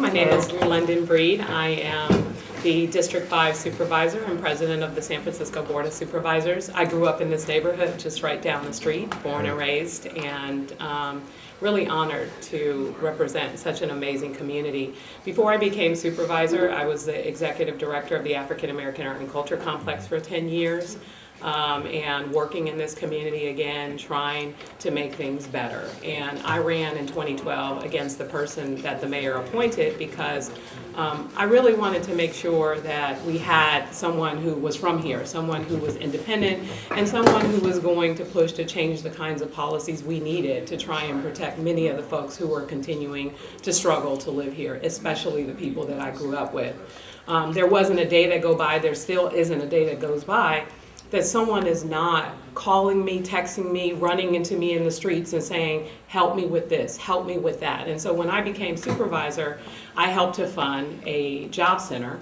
My name is London Breed. I am the District 5 Supervisor and President of the San Francisco Board of Supervisors. I grew up in this neighborhood just right down the street, born and raised, and really honored to represent such an amazing community. Before I became supervisor, I was the Executive Director of the African American Art and Culture Complex for 10 years. And working in this community again, trying to make things better. And I ran in 2012 against the person that the mayor appointed because I really wanted to make sure that we had someone who was from here, someone who was independent, and someone who was going to push to change the kinds of policies we needed to try and protect many of the folks who were continuing to struggle to live here, especially the people that I grew up with. There wasn't a day that go by, there still isn't a day that goes by that someone is not calling me, texting me, running into me in the streets and saying, help me with this, help me with that. And so when I became supervisor, I helped to fund a job center,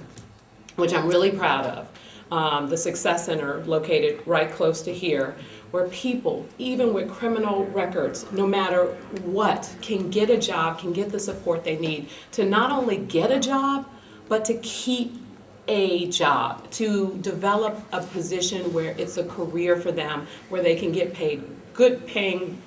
which I'm really proud of. The Success Center located right close to here, where people, even with criminal records, no matter what, can get a job, can get the support they need to not only get a job, but to keep a job, to develop a position where it's a career for them, where they can get paid good paying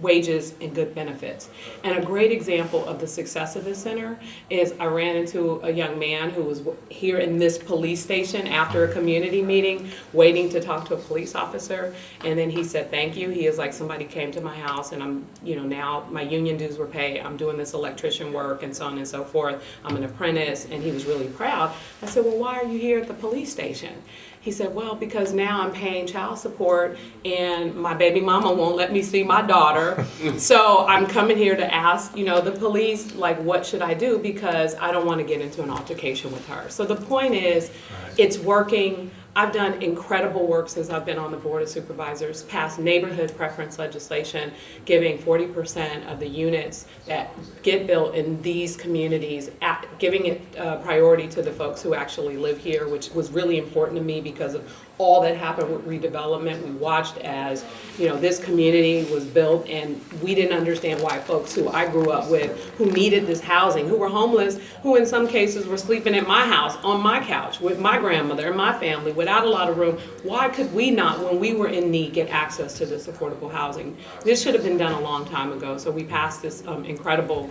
wages and good benefits. And a great example of the success of this center is I ran into a young man who was here in this police station after a community meeting waiting to talk to a police officer, and then he said thank you. He is like, somebody came to my house and I'm, now my union dues were paid, I'm doing this electrician work and so on and so forth, I'm an apprentice, and he was really proud. I said, well, why are you here at the police station? He said, well, because now I'm paying child support and my baby mama won't let me see my daughter. So I'm coming here to ask, the police, like, what should I do? Because I don't want to get into an altercation with her. So the point is, it's working. I've done incredible work since I've been on the Board of Supervisors, passed neighborhood preference legislation, giving 40% of the units that get built in these communities, giving it priority to the folks who actually live here, which was really important to me because of all that happened with redevelopment. We watched as, this community was built, and we didn't understand why folks who I grew up with, who needed this housing, who were homeless, who in some cases were sleeping at my house, on my couch, with my grandmother and my family, without a lot of room, why could we not, when we were in need, get access to this affordable housing? This should have been done a long time ago, so we passed this incredible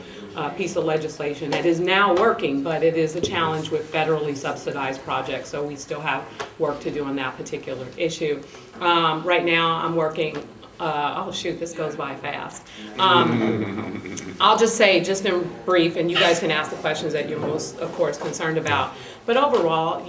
piece of legislation that is now working, but it is a challenge with federally subsidized projects, so we still have work to do on that particular issue. Right now I'm working, oh shoot, this goes by fast. I'll just say, just in brief, and you guys can ask the questions that you're most, of course, concerned about. But overall,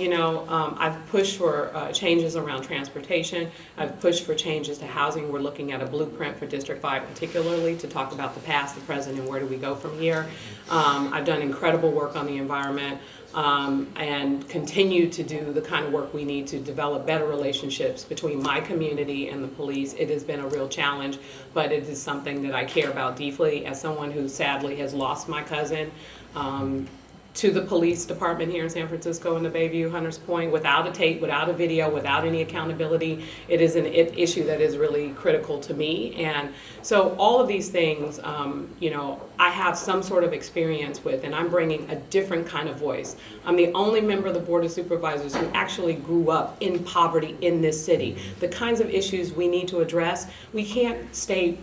I've pushed for changes around transportation. I've pushed for changes to housing. We're looking at a blueprint for District 5 particularly to talk about the past, the present, and where do we go from here. I've done incredible work on the environment. And continue to do the kind of work we need to develop better relationships between my community and the police. It has been a real challenge, but it is something that I care about deeply as someone who sadly has lost my cousin to the police department here in San Francisco in the Bayview Hunters Point without a tape, without a video, without any accountability. It is an issue that is really critical to me. And so all of these things, I have some sort of experience with, and I'm bringing a different kind of voice. I'm the only member of the Board of Supervisors who actually grew up in poverty in this city. The kinds of issues we need to address, we can't stay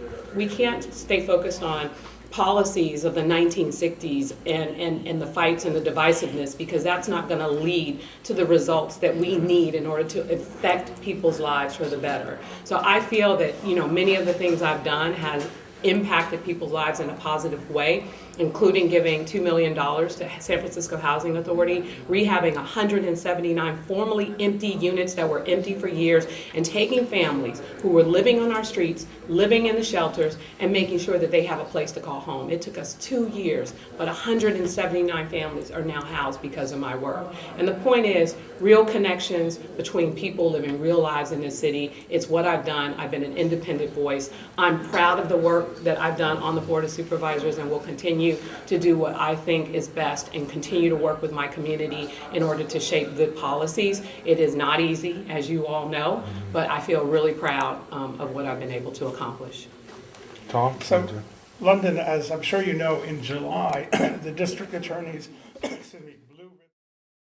focused on policies of the 1960s and the fights and the divisiveness, because that's not going to lead to the results that we need in order to affect people's lives for the better. So I feel that many of the things I've done has impacted people's lives in a positive way, including giving $2 million to San Francisco Housing Authority, rehabbing 179 formerly empty units that were empty for years, and taking families who were living on our streets, living in the shelters, and making sure that they have a place to call home. It took us 2 years, but 179 families are now housed because of my work. And the point is, real connections between people living real lives in this city. It's what I've done. I've been an independent voice. I'm proud of the work that I've done on the Board of Supervisors, and will continue to do what I think is best and continue to work with my community in order to shape good policies. It is not easy, as you all know, but I feel really proud of what I've been able to accomplish. Tom? London, as I'm sure you know, in July, the district attorney's excuse me,